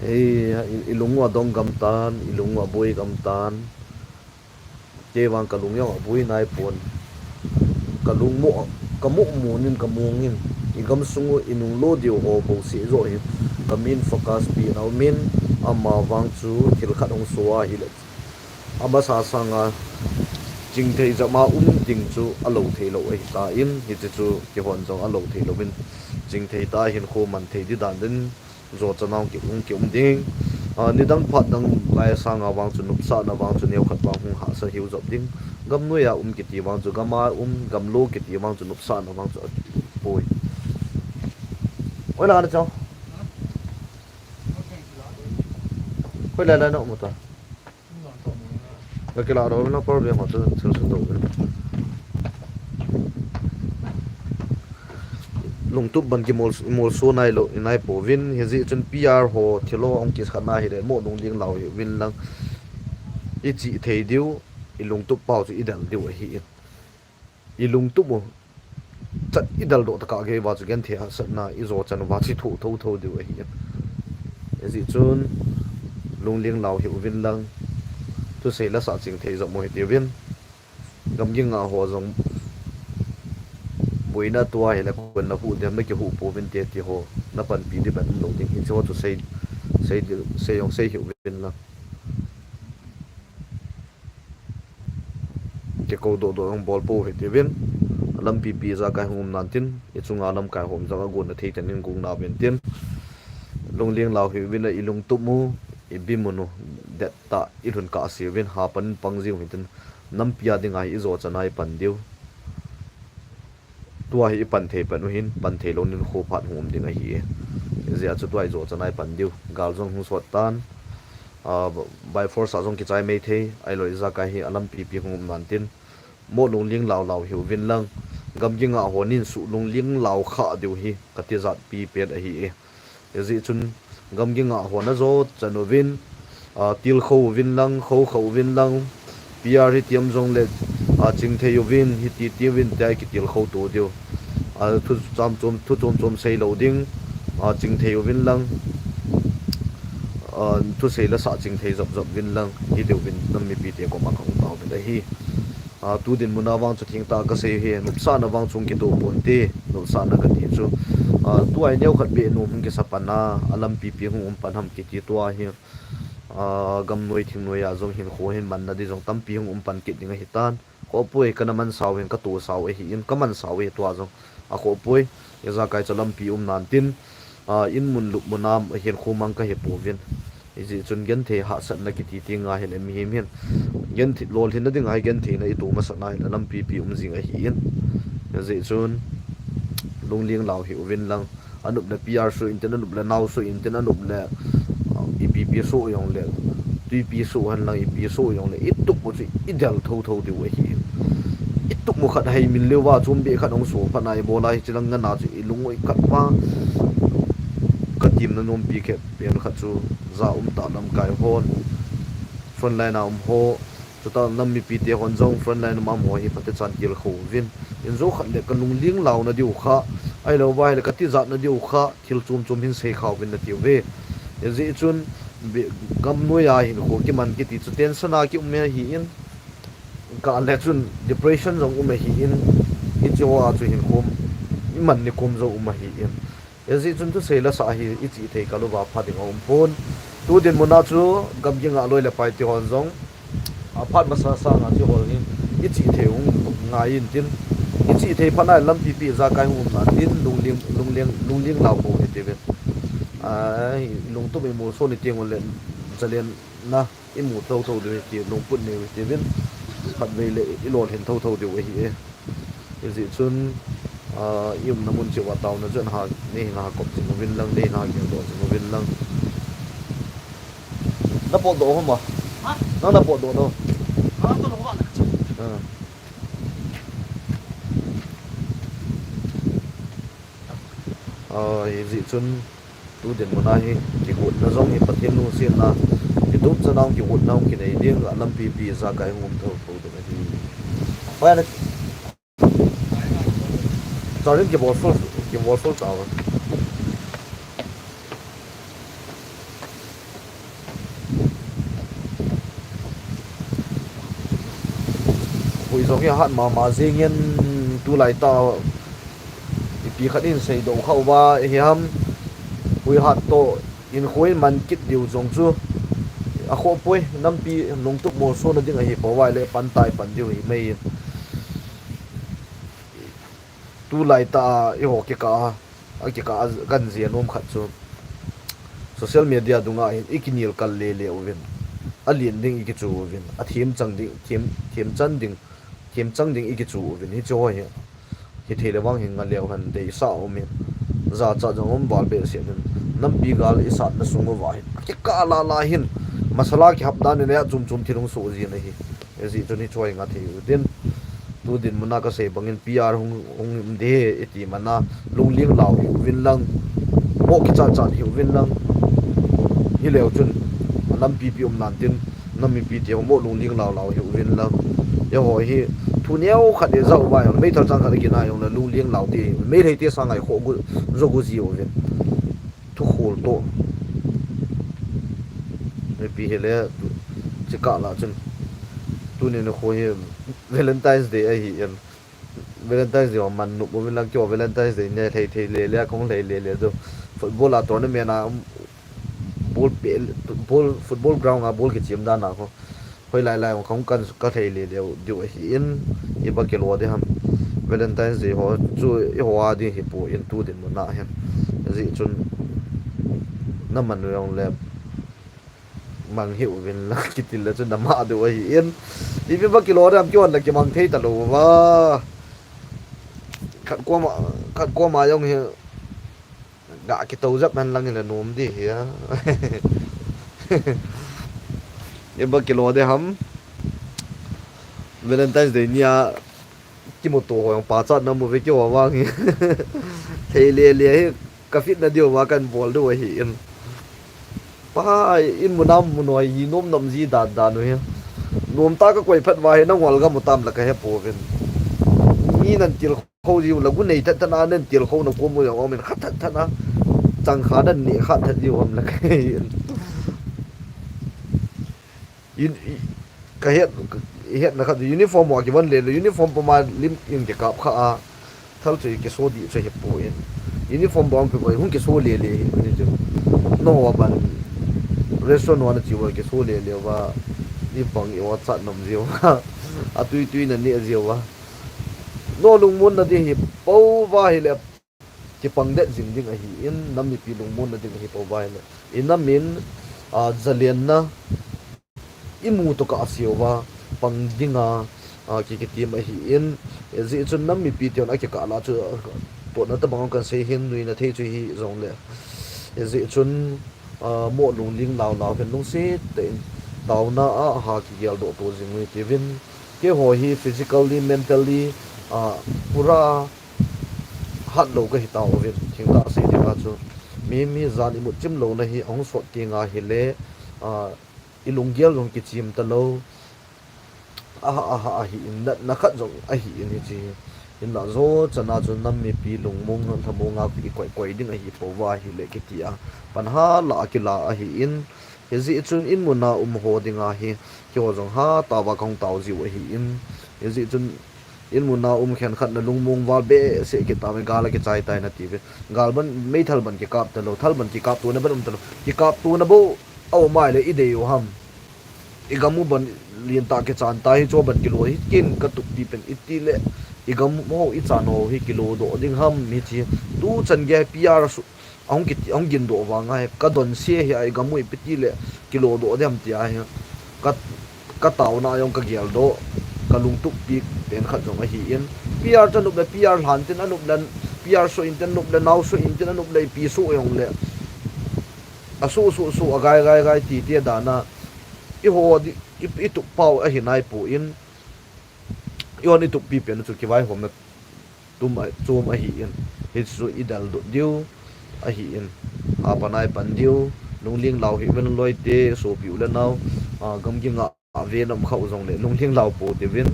Hei ilungwa dong gam tan ilungwa boi gam tan che wang kalung yo boi nai pon kalung mo kamu munin kamungin igam sungu inung lo dio ho bo si zo hi kamin focus pi nau min ama wang chu thil khat ong suwa hi le ama sa sanga jing thei zama ding chu alo thei lo ai ta in hi chu ki hon jong alo thei lo min jing thei ta hin kho man thei di dan den zo chanau ki ding ni dang phat dang lai sanga wang chu nup sa na wang chu neu khat wang hung ha sa hiu zop ding gam no ya ki ti wang chu gama gam lo ki ti wang chu nup sa na wang chu poi oi la na chao khoi la la no mo ta cái là đó nó problem họ tự tự sự tổ lung túp ban cái mol số này lo này po vin hiện giờ chân PR ho thelo ông kis khát na hi để mo nông điên lao vin lang ít chỉ thấy điêu lung túp bao chỉ idal điêu hi lung túp mo chặt idal độ tất cả cái vào chỉ gen thea sát na izo chân vào chỉ thu thu thu điêu hi hiện giờ chân lung điên lao hiểu vin lang tôi sẽ là sao chính thấy rộng mọi tiêu viên gầm như ngà hồ giống buổi na tua hay là quần na phụ thì mấy cái hũ bộ viên tiệt thì hồ na phần bị đi bệnh lâu tiếng hình cho tôi xây ông xây hiểu viên là cái câu độ độ ông ball po hay tiêu viên lâm pp ra cái hôm nan tin ít chung làm cái hôm ra cái guồn là thấy chân cũng nào viên tiền long liang lao hiểu viên là ilung tụm mu ibimono det ta ilun ka sirvin hapan pangziu hitin nampia dinga hi zo chanai pandiu tua hi pan the panu hin pan the lonin kho phat hum dinga hi zia chu tuai zo chanai pandiu gal jong hu sot tan by force azong ki chai mei the ai loi za ka hi alam pi pi hum nan tin mo lung ling lao lao hiu vin lang gam jinga honin su lung ling lao kha diu hi kati zat pi pet a hi e zi chun gam gi nga hona zo chanovin til kho vin lang kho vin lang PR tiam jong le ching theyo vin hi ti ti vin tai ki til kho to dio thu chom sei lo ding ching theyo vin lang thu sei la sa ching thei zop vin lang hi deu vin nam mi pi te ko ma khong taw be hi tu din muna wang chu thing ta ka sei he nup sa na wang chung ki to pon te nup sa na ka ti chu tu ai neu khat be nu hum ke sapana alam pi pi hum pan ham ki ti tua hi gam noi thing noi ya jong hin kho hin man na di jong tam pi hum pan ki dinga hitan ko poi kana man saw hen ka tu saw e hi in ka man saw e tua jong a ko poi ya za kai chalam pi nan tin in mun lup munam hen kho mang ka he po vin isi chun gen the ha sat na ki ti ti nga hele mi hian gen thi lol hin na ding ai gen the na i tu ma sa nai la lam pi pi jing a hi in ze chun lung ling lao hi win lang anup na PR so internet anup la now so internet anup la EPP so yong le TP so han lang EP so yong le ituk mo chi idal tho tho di we hi ituk mo khat hai min lewa chum be khat ong so pa nai bola hi chilang na na chi lung oi khat pa ka tim na nom pi ke pen khat chu za ta lam kai hon front line ho chu ta nam mi pi te hon jong front line ma mo hi pate chan kil kho vin in zo khat le ka lung ling law na diu kha ai lo vai le ka ti zat na diu kha thil chum hin sei khaw vin na tiu ve ezi chun gam no ya hin kho ki man ki ti chu tension a ki me hi in ka le chun depression jong hi in i chu wa chu hin khom i man ni kom zo hi in ezi chun tu sei la sa hi i chi thei ka lo ba pha ding om pon tu din mona chu gam gi nga loi le pai ti hon jong a phat ma sa nga chi hol hin i chi thei ung nga in tin i chi thei phana lam pi pi za kai hum na tin lung ling law ko he te ve lung tu me mo so ni tiang le jalen na i mu tho tho de ti lung put ne te vin phat ve le i lol hen tho tho de we hi e zi chun yum na mun chi wa taw na jan ha ne na ko chi mo vin lang ne na ge do chi mo vin lang na po do hom ma na po do no zi chun tu den mona hi ki hut na zong hi pathian lu sin na ki dup chanang ki hut naung ki nei ding lam pi pi za kai hum tho tho de hi pa na sorry ki bol full taw pui zong ya han ma zingen tu lai ta pi khatin sei do khawa hi ham pui hat to in khoi man kit diu zong chu a kho pui nam pi long tuk mo so na ding a hi pawai le pan tai pan diu hi mai tu lai ta i ho ke ka a ke ka gan zia nom khat chu social media dunga in ikinil kal le ovin alien ding iki chu ovin a thim chang ding thim chang ding iki chu ovin hi cho hi hi thele wang hin nga leo han dei sa omin za cha jong om bal be se nam pi gal isat na sungo wa hin ke ka la hin masala ki hap dan ne chum thirung so ji na hi ezi to ni choi nga thi den tu din muna ka se bangin pr hung de eti mana lungling law hi win lang mo ki cha hi win lang hi leo chun nam pi nan tin nam mi pi te mo lungling law hi win lang ya ho hi thu neo khat de zau ba mai thar chang khat ki na yong na lungling law ti mai thei te sangai kho gu zo gu ji win thu khol to mai pi hele chika la chun tu ne no kho hi Valentine's Day a hi em Valentine's Day man nu mo lang kyo Valentine's Day ne thei le kong le do football a tournament a football ground a ball ki chim da na ko hoi lai kong kan ka thei le du hi in i ba ke lo de ham Valentine's Day ho chu i ho a di hi po in tu din mo na hem zi chun na man yong le mang hiểu về là cái tiền là cho nằm hạ được ấy yên thì biết bao kilo làm cho là cái mang thấy tao mà khát qua mà ông hiểu đã cái tàu giáp anh lăng là nôm đi hả nhưng bao kilo đấy hắm Valentine's Day nha cái một tổ hoàng ba chát năm một cái kiểu vàng thì lê cà phê là điều mà cần bol đâu ấy yên pa in munam munoi yi nom nam ji da no he nom ta ka koi phat wa he na wal ga mutam la ka he po ven ni nan til kho ji la gu nei ta ta na nen til kho na ko mo ya men khat ta na chang kha dan ni khat ta ji om la ka in ka he na kha uniform wa ki wan le uniform pa ma lim in ke kap kha a thal chu ke so di che he po en uniform bang pe ko hun ke so le ni ju no wa ban restaurant wana chiwa ke so le wa ni bang i wa chat nam jiwa a tui na ni jiwa no lung mon na de hi po wa hi le ki pang de jing ding a hi in nam mi pi lung mon na ding hi po wa le in na min a zalian na imu to ka asiwa pang dinga ki ti ma hi in zi chun nam mi pi tion a ki ka la chu to na ta bang kan se hin nui na the chu hi zong le zi chun mo lung ling lao fen lung se te tau na a ha ki gel do to jing ni tivin ke ho hi physically mentally pura hat lo ka hi tau vin thing ta se de ka chu mi zan imu chim lo na hi ong so ti nga hi le ilung gel long ki chim ta lo a hi in na khat jong a hi in chi in la zo chana chu nam mi pi lung mong thamo nga ki koi ding a hi po wa hi le ki tia pan ha la ki la a hi in he zi chun in muna ho dinga hi kyo jong ha ta wa kong tau ji wa hi in he zi chun in muna khen khat na lung mong wa be se ki ta me gala ki chai tai na ti ve gal ban me thal ban ki kap ta lo thal ban ki kap tu na ban ta lo ki kap tu na bo au mai le i de yo ham igamu ban lien ta ke chan ta hi cho ban kilo hi kin ka tu pi pen iti le igam mo i chan ho hi kilo do ding ham mi chi tu chan ge pr ong gin do wa nga ka don se hi ai gamu i piti le kilo do dem ti a ka taw na yong ka gel do ka lung tuk pi pen khat jong a hi in pr chan up le pr han tin anup dan pr so in ten nup le naw so in ten anup le pi so yong le a so gai ti ti da na i ho di i tu pau a hi nai pu in yon i tu pi pen chu ki vai hom na tum a chum a hi in hi su idal do diu a hi in a panai pan diu lungling lau hi men loi te so piu le naw gam gi nga ve nam khau jong le lungling lau po te vin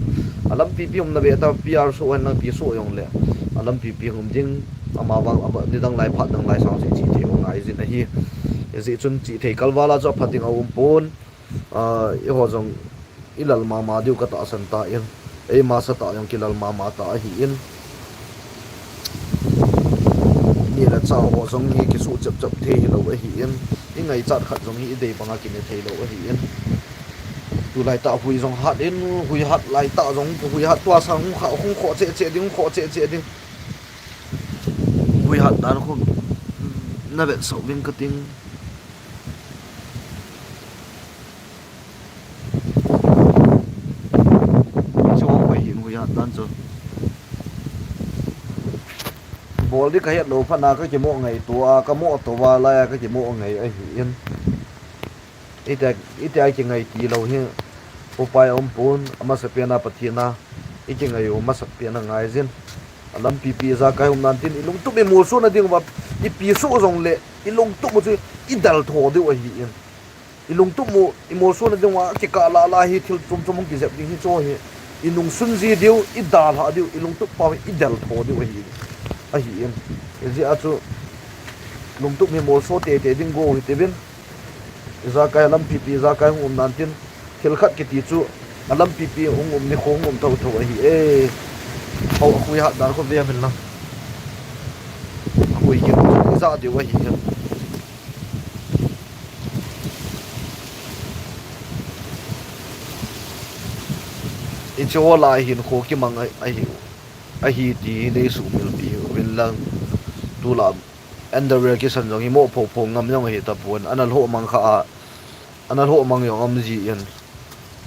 alam pi hom na be ta pr so an na pi so yong le alam pi hom ding ama wang ama ni dang lai phat dang lai sang chi te ngai jin a hi ezi chun chi thei kalwala cho phating a pon i ho jong ilal ma diu ka ta san ta in ấy mà sa ta yang kilal ma ta hi in ni la chao ho zong hi ki su chap chap the hi lo hi in i ngai chat khat zong hi dei banga ki ne thei lo hi in tu lai ta hui zong hat in hui hat lai ta zong hui hat tua sang hung kho che ding kho che ding hui hat dan khom na bet so ving ka ting cho hui hin hui hat dan cho bol đi cái hiện đồ phát na cái chỉ mộ ngày tua cái mộ tua va la cái chỉ mộ ngày ấy yên ít chỉ ngày tí lâu hi upai om pun ama sapiana pathina ít ngày om sapiana ngày zin alam pp za kai um nan tin ilung tu be mo so na ding ba i pi so jong le ilung tu mo chu i dal tho de wa hi yên ilung tu mo i mo so na ding wa ki ka la hi thil chum ki zep ding hi cho hi inung sun ji deu i dal ha deu ilung tu pa i dal tho de wa hi a hi em ji a chu lung tuk mi mo so te ding go hi te bin za kai lam pp za kai um nan tin thil khat ki ti chu alam pp ni khong tho hi e ho khui ha dan ko ve min na khui ki za de wa hi in cho la hin kho ki mang a hi ti nei su mil pi win lang tu la underwear ki san jong hi mo pho ngam yong hi ta pon anal ho mang kha anal ho mang yong am ji yan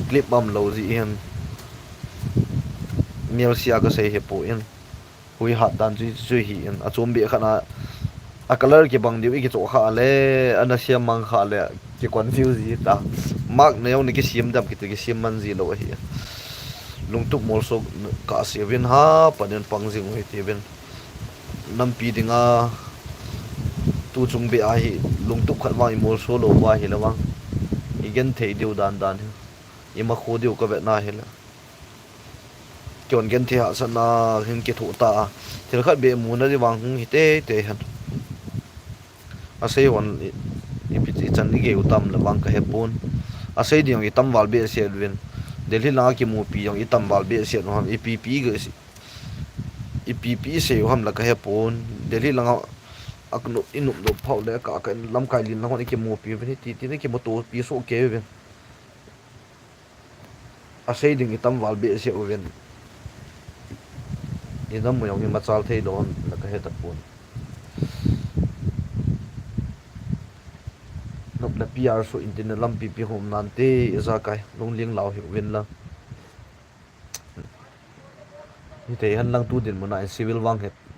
clip bam lo ji yan miel sia ka sei he po yan hui hat dan chu hi yan a chom be khana a color ki bang diu ki cho kha le ana siam mang kha le ki confuse ji ta mark ne yong ni ki sim dam ki sim man ji lo hi lung tuk mol so ka se vin ha panen pang jing hui ti vin nam pi dinga tu chung be a hi lung tuk khat wang mol so lo wa hi lawang igen thei diu dan ima kho diu ka ve na hi la kyon gen the ha sana hin ki thu ta thil khat be mu na ri wang hi te han a sei wan i pi chan ni ge utam la wang ka he pon a sei diong i tam wal be se vin delhi la ki mu pi yong i tam wal be se no ham i pp ge i pp se yo ham la ka he pon delhi la akno inum do phau le ka lam kai lin la hon ki mu pi ve ti ne ki mo to pi so ke ve a sei ding i tam wal be se o ven ni dam mo yong i machal thei don la ka he ta pon nop la pr so internet lam pp hom nan te za kai long ling law hi ven la ni te han lang tu din mo na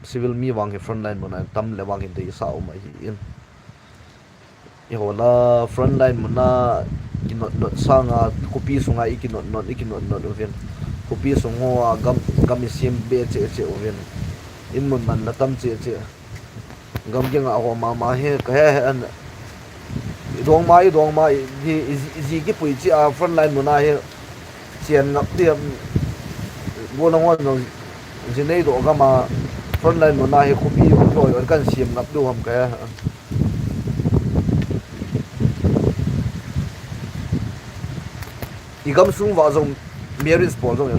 civil mi wang he front line mo na tam le wang in te sa o mai in i hola front line mo na ki not sanga copy sunga i ki not ven copy sungo gam sim be che o ven in mon man la tam che gam ge nga ho ma he ka he an dong mai ji ki pui chi a front line mo na he chian ngap tiam bo long on no jinei do ga ma front line mo na he copy on roi kan sim ngap do ham ka igam sung wa zong marriage bol zong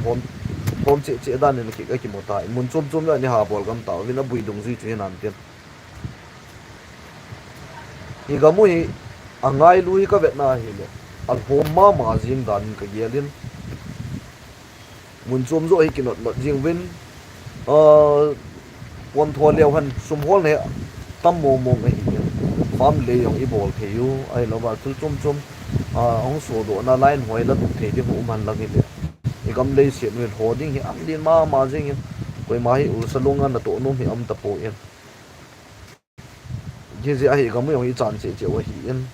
hom che dan ne ki ka ki mota mun chom la ni ha bol gam ta wina bui dong ji che nan ten igamu hi angai lui ka vet na hi le al hom ma jing dan ka yelin mun chom zo hi ki not jing win pon thua leo han sum hol ne tam mo ngai farm le yong i bol theu ai lo ba tu chom ong so do na line hoi la tu thei de mu man lang ile e gam le se no holding hi am din ma jing koi ma hi ul salonga na to no hi am ta po en je je ai gam yong i chan che wa hi en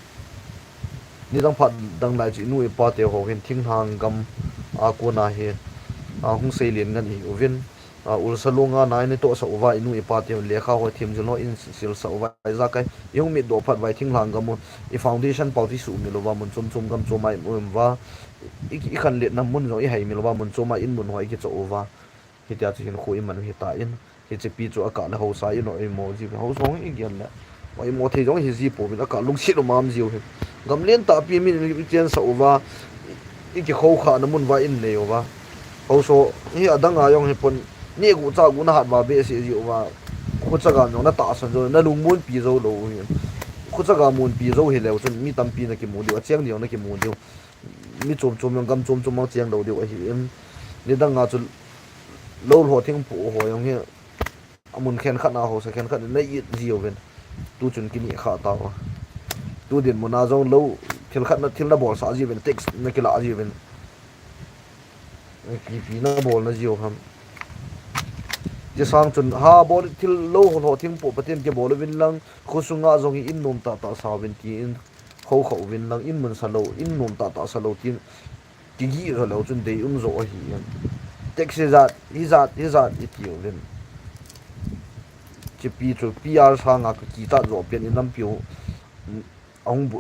ni dang phat dang lai chi nu e pa te ho hin thing hang gam a ko na he a hung sei len ngan hi ovin ul salonga nai ne to sa wa inu e pa te lekha ho thim julo in sil sa wa za kai yong mi do phat vai thing hang gam i foundation pau ti su mi lo wa mun chom gam chomai mun wa i khan le na mun zo i hai mi lo wa mun choma in mun hoi ki cho wa hi tia chi hin khoi man hi ta in hi che pi chu aka la ho sa i no e mo ji ho song i gyal la wai mo thei jong hi ji po bin aka lung si lo mam ji hi gam len ta pi mi chen sa wa i ki kho kha na mun wa in le wa hậu số hi adang ayong hi pon ni gu cha gu na hat ba be si ji wa khu cha ga no na ta san zo na lung mun pi zo lo hi khu cha ga mun pi zo hi le chun mi tam pi na ki mu di chiang ni na ki mu di mi chom chom yong gam chom chom ma chiang lo di wa hi em ni dang nga chu lo ho thing pu ho yong hi amun khen khat na ho sa khen khat na i ji ven tu chun ki ni kha ta wa tu din mu na zo lo thil khat na thil na bol sa ji ven text na ki la ji ven ki pi na bol na ji ho ham je sang chun ha bol thil lo ho thing pu paten ke bol vin lang khusunga zong hi in nom ta ta sa ven ti in khâu khẩu vin lang in mun sa lo in nom ta ta sa lo tin ki gi ro lo chun dei zo hi text zat hi zat i ti ven chỉ pi cho PR sang à cái ta rồi biến in lâm biểu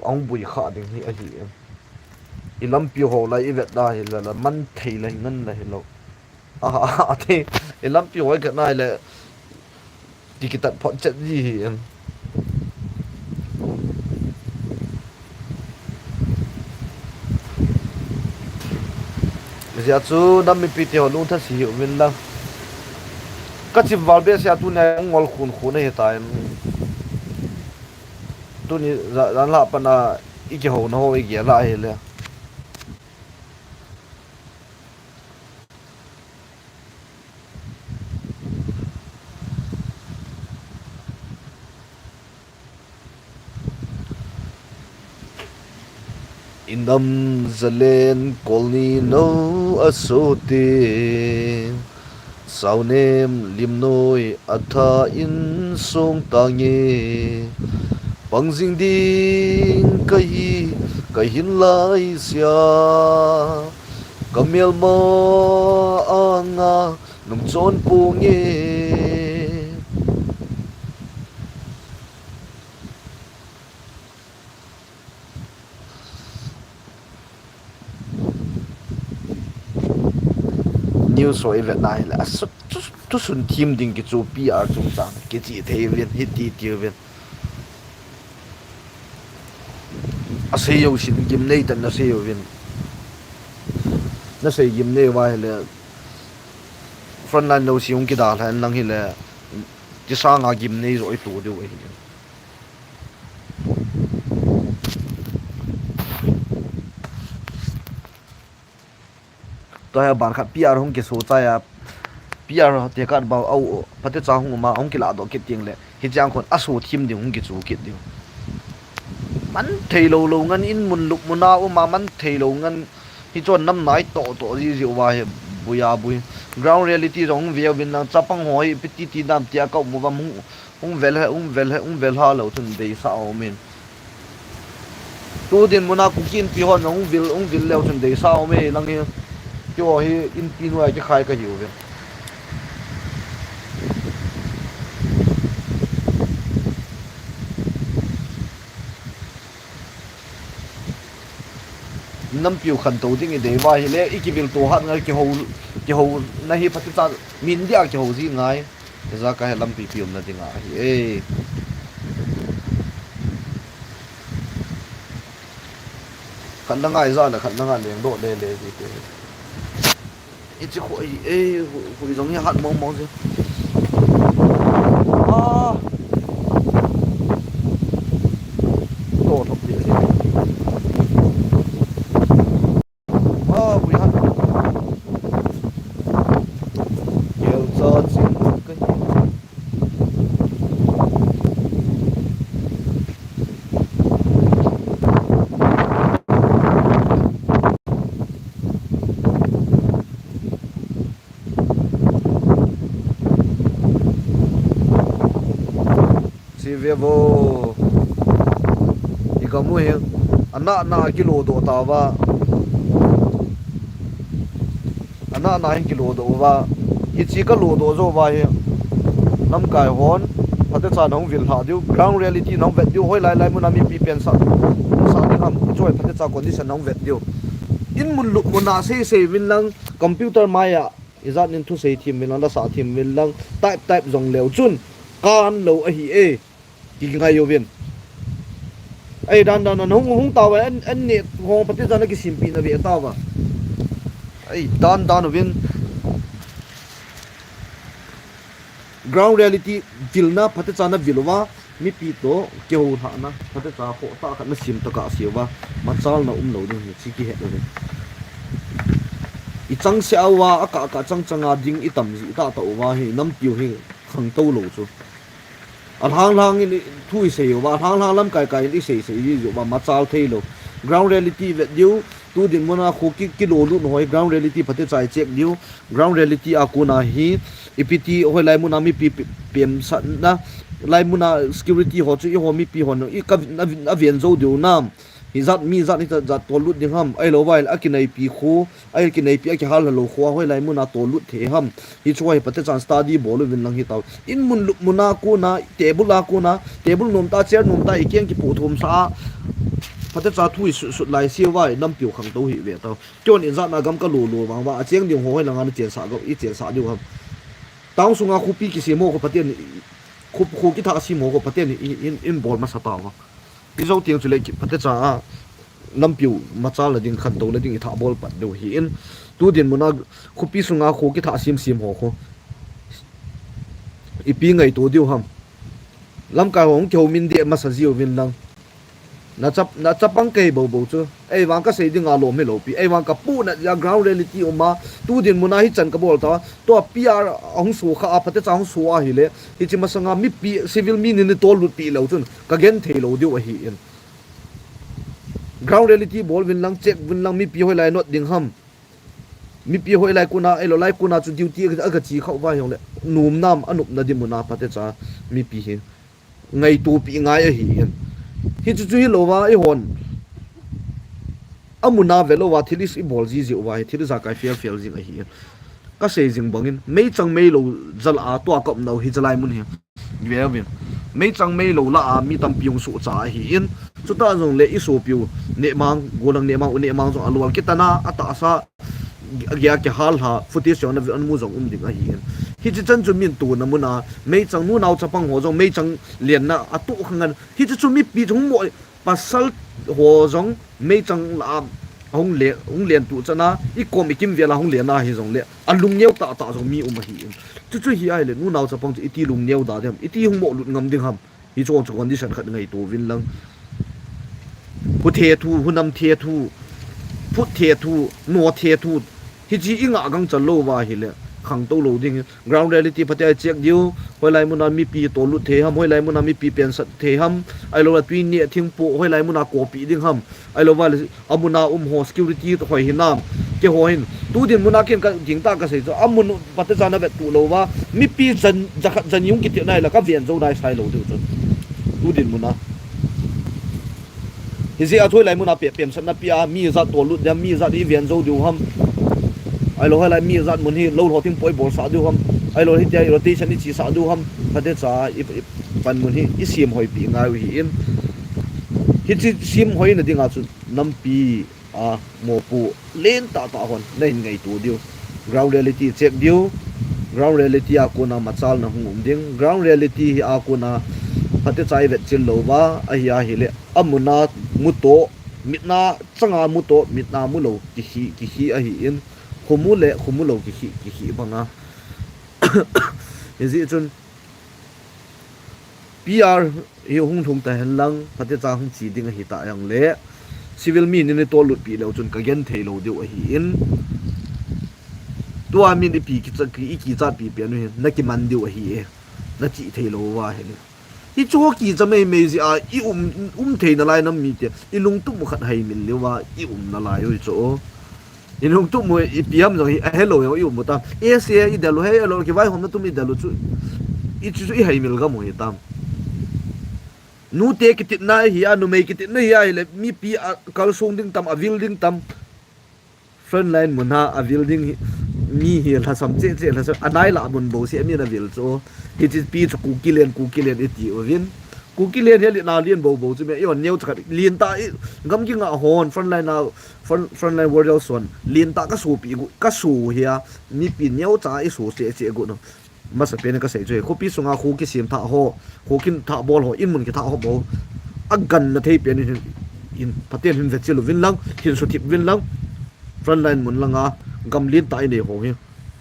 ông bùi khá đến hi hi in lâm biểu hồ lại việt đây là man thầy lại ngân lại lâu thì in lâm biểu cái này là thì cái tận phận chất gì hi bây giờ chú năm mươi pi tiêu luôn thật sự hiểu mình lắm các chị vào bên xe tu này ngol khun khun này tại tu này ra là bạn à ít cái hồ nó hơi ghé lạiเลยin đâm lên colony no asote sau nem lim noi atha in song tangi bằng dinh đinh cái hin lai sia kamel mo anga nung chon pu nge new soi Việt Nam là tu sun team ding cái chỗ PR trung sang cái gì thế viên hit đi tiêu viên xây yêu xin kim này tận nó xây yêu viên nó xây kim này vài là frontline đâu xin cái đào là năng hi là chỉ sang ngã kim này rồi tụ được vậy tôi bạn khác PR không cái số tay à PR thì các bảo âu phát triển không mà ông cái lạ đó cái tiền lệ thì chẳng còn số team thì không cái số cái điều mình thấy lâu lâu ngân in một lúc một nào mà mình thấy lâu ngân thì cho năm nay tổ gì gì vậy bùi ground reality giống về bên là chấp bằng hỏi petit nam tia cậu một vòng ông về ha lâu tuần đây sao mình tu tiền một nào cũng kiên trì hơn ông về lâu tuần đây sao mình năng như cho hi in pin ngoài cái khai cái hiểu vậy năm piu khẩn tổ tiếng để vài lẽ ít cái việc tổ hát ngay cái hồ này hi phát ra min dia cái hồ gì ngay ra cái năm piu là tiếng ngay ê khẩn đang ngay ra là khẩn đang ngay liền độ lên gì thế ít chỉ khỏi khỏi giống như hạt mong chứ tổ thọc địa gì bùi hạt nhiều giờ xin cái vevo ikamu he ana kilo do tawa ana kilo do wa ichi ka lo do zo wa he nam kai hon phate cha nong vil ha diu ground reality nong vet diu hoi lai mun ami pi pen sa ni ham joy phate cha condition nong vet diu in mun lu mona se win lang computer maya izat nin thu sei thim min la sa thim min lang type zong leu chun kan lo a hi e ki ngai yo viên ai dan hung tao anh nè hong pati jana ki simpi na ve tao ba ai dan viên ground reality vilna phate chana vilwa mi pi to keu tha na phate cha ho ta khan na sim ta ka siwa machal na lo ding chi ki he lo i chang se awa aka chang changa ding i tam ji ta ta wa hi nam piu hi khang to lo chu a hang ni thui se wa hang lam kai kai ni se ji yo ma machal thei lo ground reality ve diu tu din mona khoki kilo lu noi ground reality phate chai check diu ground reality akuna hi ipiti hoi lai muna mi pem san na lai muna security ho chu i ho mi pi hon i ka na vien zo diu nam hi zat mi zat ni ta zat to lut ding ham ai lo wail akinai pi khu ai kinai pi aki hal lo khu hoi lai muna to lut the ham hi chuai pate chan study bolu win lang hi taw in mun muna ku na table nom ta chair nom ta ikeng ki pu thum sa phate cha thui su lai sia wai nam piu khang to hi ve taw kyon in zat na gam ka lo wang wa acheng ding hoi lang an chen sa go i chen sa diu ham tang sunga khupi ki se mo ko patien khu ki tha si mo ko patien in bol ma sa ta wa i zo tiang chu le ki pate cha nam piu ma cha la ding khan to la ding i tha bol pat do hi in tu din muna khupi sunga khu ki tha sim ho ko i pi ngai to diu ham lam ka hong kyo min de ma sa jiu win lang na chapang ke bo chu ei wang ka sei ding a lo me lo pi ei wang ka pu na ya ground reality oma tu din muna hi chan ka bol ta to pr ong su kha a phate chang su a hi le hi chi ma sanga mi pi civil mi ni to lut pi lo chun ka gen thei lo diu a hi in ground reality bol win lang check win lang mi pi hoi lai not ding ham mi pi hoi lai kuna elo lai kuna chu duty aga chi khau wa yong le num nam anup na di muna phate cha mi pi hi ngai tu pi ngai a hi in hi chu hi lo wa i hon amuna velo wa thilis i bol ji wa thil za kai fel jing a hi ka sei jing bangin mei chang mei lo zal a to kop no hi jalai mun hi vin mei chang mei lo la a mi tam piung su cha hi in chu ta jong le i so piu ne mang golang ne mang jong alwal kitana ata sa gya ke hal ha futi so na an mu jong ding a hi hi chi chan chu min tu na muna mei chang nu nau chapang ho jong mei chang lian na atu khangan hi chu mi pi jong mo pasal ho jong mei chang la hong lian tu chana i kom ikim vela hong lian na hi jong le alung neu ta jong mi hi chu hi ai le nu nau chapang chu iti lung neu da dem iti hong mo lut ngam ding ham hi chu condition khat ngai to win lang hu the thu hunam the thu phut the thu no the thu hi ji inga gang chalo wa hi le khang to lo ding ground reality phate check diu hoi lai muna mi pi to lu the ham hoi lai muna mi pi pen sat the ham ai lo la twin ni thing pu hoi lai muna ko pi ding ham ai lo wa amuna ho security to hoi hinam ke hoin tu din muna ken ka jing ta ka sei so amun phate jana bet tu lo wa mi pi jan yung ki ti nai la ka vian zo dai sai lo diu tu din muna hi ji a thoi lai muna pe pem sat na pia mi za to lu da mi za di vian zo diu ham ai lo hai lai mi zat mun hi lo ho ting poi bol sa du ham ai lo hi te rotation ni chi sa du ham phate cha i pan mun hi i sim hoi pi ngai hi in hi chi sim hoi na dinga chu nam pi a mo pu len ta hon nei ngai tu diu ground reality check diu ground reality a ko na machal na hung ding ground reality hi a ko na phate chai vet chil lo wa a hi le amuna muto mitna changa muto mitna mu lo ki hi a hi in khumulo ki banga is it chun pr hi hung thung ta hen lang phate cha hung chi ding hi ta yang le civil mi ni to lut pi lo chun ka gen thei lo deu hi in to a mi ni pi ki cha pi pe nu na ki man deu hi e na chi thei lo wa he hi chu ki cha mei ji a i thei na lai nam mi te i lung tu mu khat hai min le wa i na lai oi cho inung tu mo ipiam jong hello yo yu muta ese I dalo he lo ki vai hom tu mi dalo chu I chu I hai mil ga mo hitam nu te ki tit na hi anu mei ki tit na hi ai le mi pi kal song ding tam a building tam front line mun ha a building mi hi la sam che la so anai la mun bo se mi na vil cho hi chi pi chu ku kilen iti ovin ku kilen he na lien bo chu me yon neu chak lien ta gam ki nga hon front line warrior son lien ta ka su pi ka su hia mi pi neu cha I su che go no masa pe ne ka sei je ko pi sunga khu ki sim tha ho kin tha bol ho in mun ki tha ho bo agan na thei pe ni in paten hin vechil win lang hin so tip win lang front line mun langa gam lien ta I ne ho hi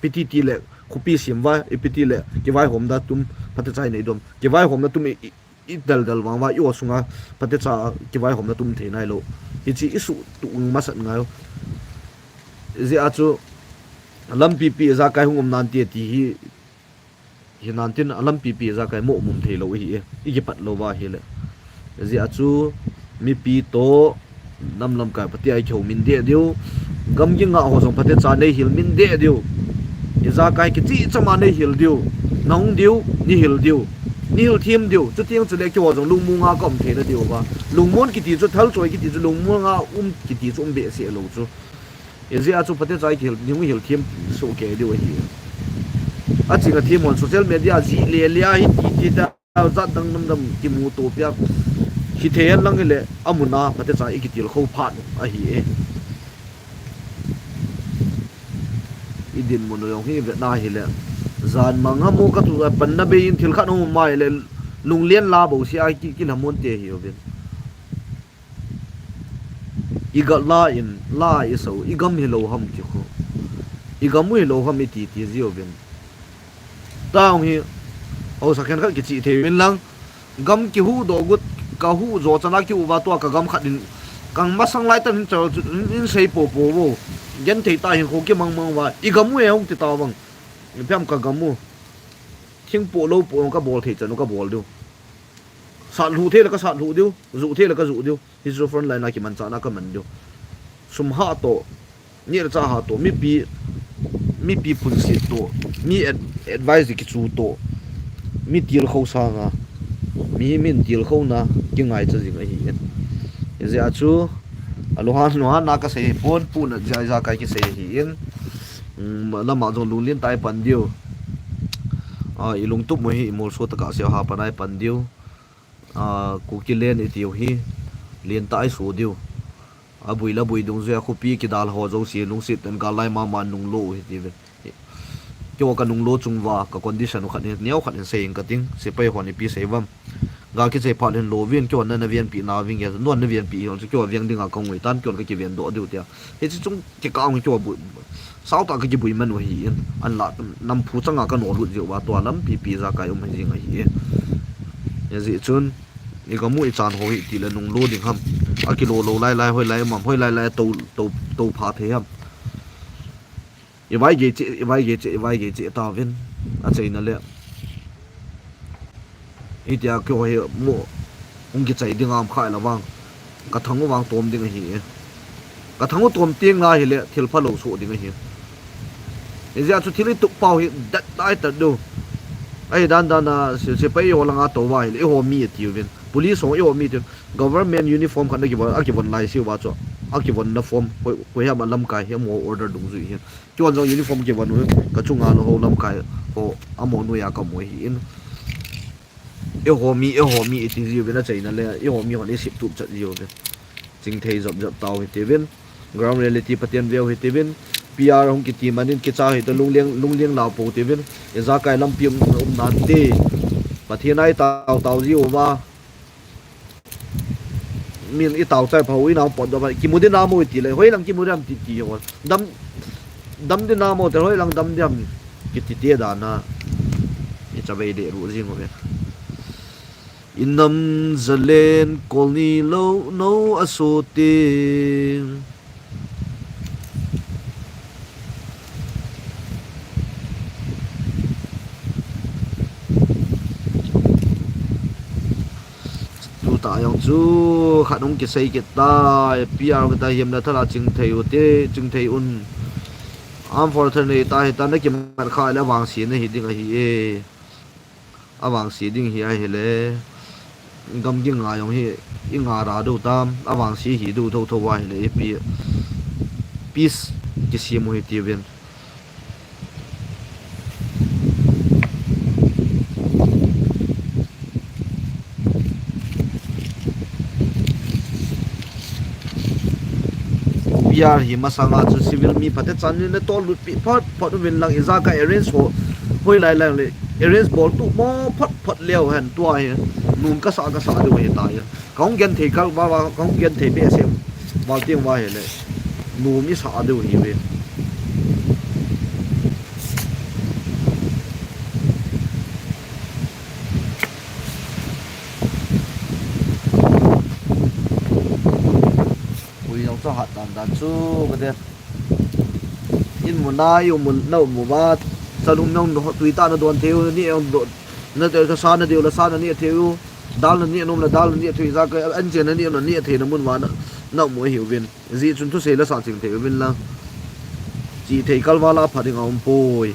PTT le khupi simwa ipiti le kiwai homda tum pate chai nei dom kiwai homna tum i dal dal wang wa yo sunga pate cha kiwai homna tum the nai lo ichi isu tu ma sat ngayo ze achu lam pi pi za kai hungom nan ti ti hi nan tin alam pi pi za kai mo mum the lo hi i ki pat lo wa hi le ze achu mi pi to nam lam kai pati ai khau min de diu gam gi nga ho song pate cha nei hil min de diu iza kai ki chi chama nei hil diu nong diu ni hil diu ni hil thim diu chu tiang chu le ki ho song lung mu nga kom the na diu ba lung mon ki ti chu thal choi ki ti chu lung mu nga ki ti chu be se lo chu izi a chu pate chai hil ni hil thim so ke diu hi a chi ga thim on social media ji le lia hi ti ta za dang nam dam ki mu to pya hi the lang le amuna pate chai ki til kho phat a hi e idin mun yong hi ve na hi le zan manga mo ka tu pan na be in thil khan ho mai le lung lien la bo si ai ki kin hamon te hi ovin iga la in la iso igam hi lo ham ki kho igam hi lo ham ti ti zi ovin taung hi au sa khan kha ki chi the win lang gam ki hu do gut ka hu zo chana ki u ba to ka gam khat din kang ma sang lai tan in sei po po wo gen thei ta hin kho ki mang mang wa igamu e hong ti ta wang pyam ka gamu thing po lo po ka bol thei chanu ka bol du sa lu the la ka sa lu du zu the la ka zu du his front line na ki man cha na ka man du sum ha to ni ra cha ha to mi pi pun si to mi advise ki chu to mi til kho sa nga mi min til kho na ki ngai cha jing a hi ye a chu alohan no na ka sei pon pun ja ja kai ki sei hi in lama jong lulin tai pan dio ilung tup mo hi mol so ta ka se ha panai pan dio ku ki len itiu hi len tai so dio abui la bui dung zia khupi ki dal ho zo si lung sit an ga lai ma man nung lo hi ti ve kyo ka nung lo chung wa ka condition khat ni neu khat se ing ka ting se pai honi pi se wam ga ki che phan lo vien kyo na vien pi na wing ya non na vien pi ho kyo vieng ding a kong wei tan kyo ka ki vien do du tia he chi chung ki ka ong kyo bu sao ta ki bui man hi in an la nam phu changa ka no lu ji wa to lam pi pi za ka yum hi jing hi ye ji chun ni ga mu i chan ho hi ti le nung lo ding ham a ki lo lo lai lai hoi lai mam hoi lai lai to pha the ham i vai ge che ta vin a chei na le itia kyo he mo ong ki chai ding am khai la wang ka thangu wang tom ding hi ka thangu tom tiang la hi le thil pha lo so ding hi ezia chu thili tu pau hi dat tai ta do ai dan na se pai yo langa to wa hi le ho mi ti vin police ho yo mi ti government uniform khan ki ba aki bon lai si wa cho aki bon na form ko ya ma lam kai he mo order dung zu hi chuan zo uniform ki bon ka chunga lo ho lam kai ho amo nu ya ka mo hi in e ho mi ti zi ve na chai na le e ho mi ho ni sip tu chat zi ve ching thei job taw hi te vin ground reality patien veo hi te vin PR hong ki team anin ki cha hi to lungliang la po te vin e za kai lam piam nan te pathianai taw zi o wa min i taw chai phau i na pon do ba ki mudin na mo ti le hoi lang ki mudam ti ho dam de na mo te hoi lang dam diam ki ti te da na i cha ve de ru zi ngo ve inam zalen kolni lo no asote tu ta yang chu khanong ki sei ki ta PR ka ta hiam na thala ching thei ute ching thei un am for thane ta hi ta na ki man kha la wang si na hi ding hi e awang si ding hi a hele gam gi nga yong hi i nga ra do tam awang si hi du tho wa hi le pi peace ki si mo hi ti ven PR hi masanga chu civil mi phate chan ne to lut pi phot win lang iza ka arrange ho hoi lai lang le arrange ball tu mo phot leo han tua hi nun ka sa de we ta ya kong gen thei kal ba kong gen thei be sem wal tiang wa he le nu mi sa de hi we tui yang cho hat dan chu cái đấy in một na yêu một nâu một ba sao đúng nông tui ta nó đoàn theo ni ông độ nó theo sa nó điều là sa nó ni theo dal nó ni nôm là dal nó ni tui ra cái anh chị nó ni thì nó muốn vào nó mới hiểu viên gì chúng tôi sẽ là sao chừng theo viên là chỉ thấy calvala phát đi ngom boy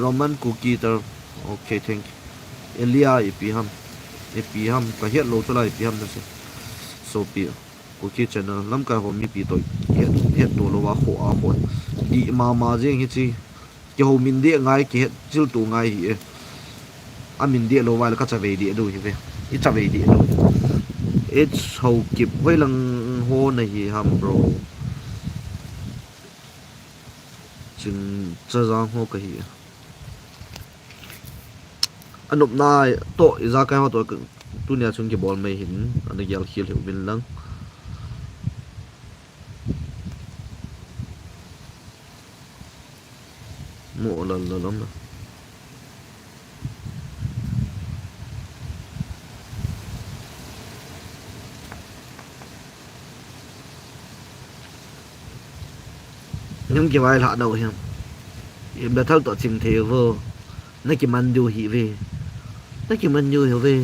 Roman cookie tờ okay thank you Elia ipiham ka hiat lo chola ipiham na se so pi cookie channel lam ka homi pi to hiat to lo wa kho a ho di ma jeng hi chi ke ho min de ngai ke chil tu ngai hi a min de lo wa la ka cha ve di do hi ve I cha ve di do it's how kip hoi lang ho na hi ham bro chừng chơi giang ho cái gì anh nộp nai tội ra cái hoa tội tu nhà chung cái ball mày hình anh được giao khiêu hiểu bên lăng mộ lần lắm rồi nhưng cái vai lạ đầu em đã thâu tọt chừng thế vô nó chỉ mang điều hỉ về nó chỉ mang điều hiểu về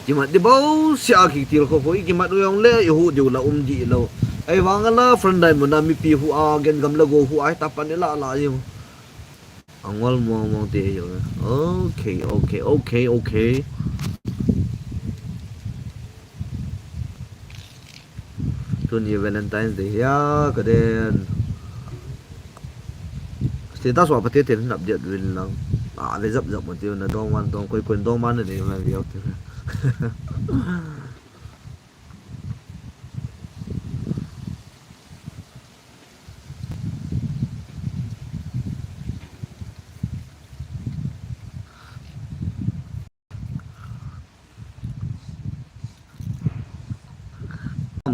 chỉ mà đi bao xa khi tiêu không phải chỉ mà đôi ông lẽ yêu điều là gì lâu ai vang là friend này mà nami pi hu a gen gam logo hu ai tapan nila la gì ông wal mo te hiểu okay tuần gì Valentine's Day ya cái đen thì ta xóa bát tiền nạp điện viên lắm để dập một tiêu là đong man đong quay quần đong man để làm việc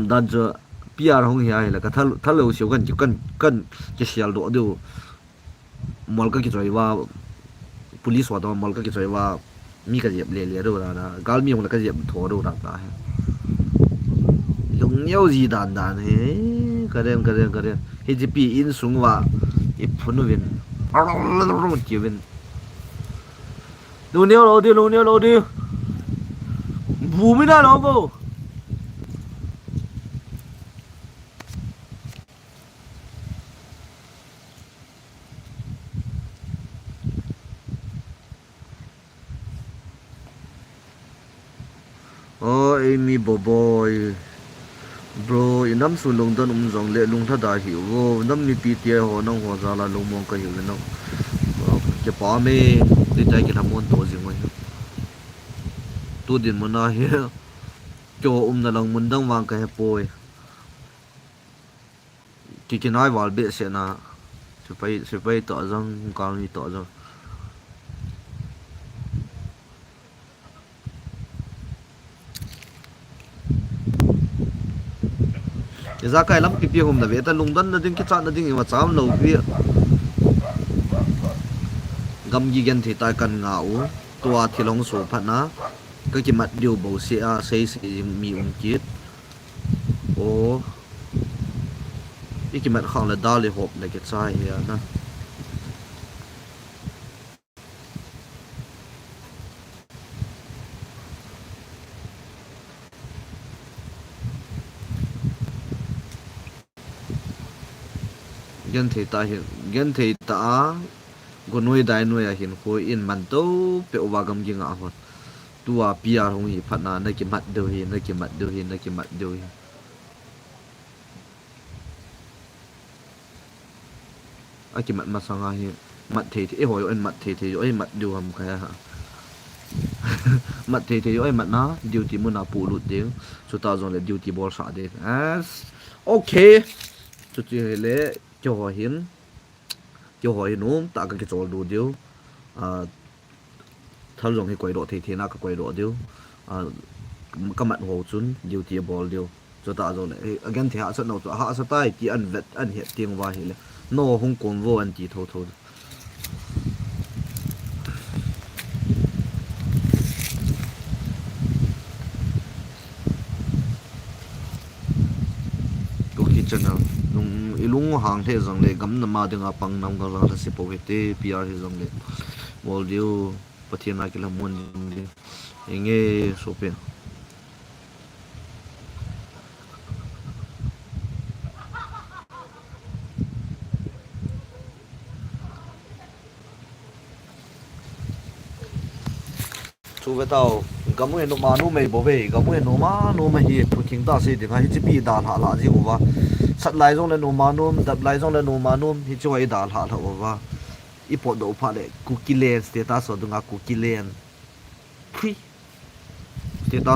đàn cho PR không hiểu là cái thằng lâu xíu cần cái xe độ đều mall cái chơi vào police vào đó mall cái chơi vào mi cái dẹp lề đâu là gal mi một cái dẹp thua đâu là dùng nhau gì đàn thế cái đêm cái gì bị in xuống vào ít phun viên một chiều viên luôn nhau đi vụ mới ra nó vô Amy boy bro inam su long dan jong le lung tha da hi wo nam mi pi tia ho nong ho za la lung mong ka hi no ke pa me ti tai ke thamon to jing mo tu din mo na hi cho na long mun dang wang ka he poi ki nai wal be se na se pai to jang ka ni to jang ra cái lắm cái hôm là về ta lùng đân là đến cái chăn là đến mà chám lầu kia gầm gì gen thì tai cần ngạo tua thì long sổ phật ná cái mặt điều bầu xe xây mi chết ô cái mặt không là đa lì hộp là cái sai nè gen thì ta có nuôi đại nuôi hiện khối in man to pe wa gam gi nga hon tua pia hong hi phana na ki mat do hi na ki mat do hi a ki mat ma sanga hi mat the e hoi en mat the oi mat do ham kha ha mat the oi mat na duty mun na pu lut de so ta zon le duty ball sa de as okay chu chi le cho hỏi nó tạo cái chỗ đồ điếu thao dùng cái quay độ thì na cái quay độ điếu các mặt hồ chun điều tiề ball điếu cho ta rồi lại again thì hạ sẽ nấu hạ sẽ tay chỉ ăn vẹt ăn hiện tiếng vài là nó không còn vô ăn chỉ thôi channel nung ilung hang the zang le gam na ma dinga pang nam ga la se po te pr he zang le mol dio pathina kila mon enge sope chu ve tao gamu no ma no me bo ve gamu no ma no ma hi pu king ta se de hi chi pi da la la ji wa sat lai zong le no ma no dap lai zong le no ma no hi chu ai da la la wa i po do pha le ku ki len status so dunga ku ki len phi status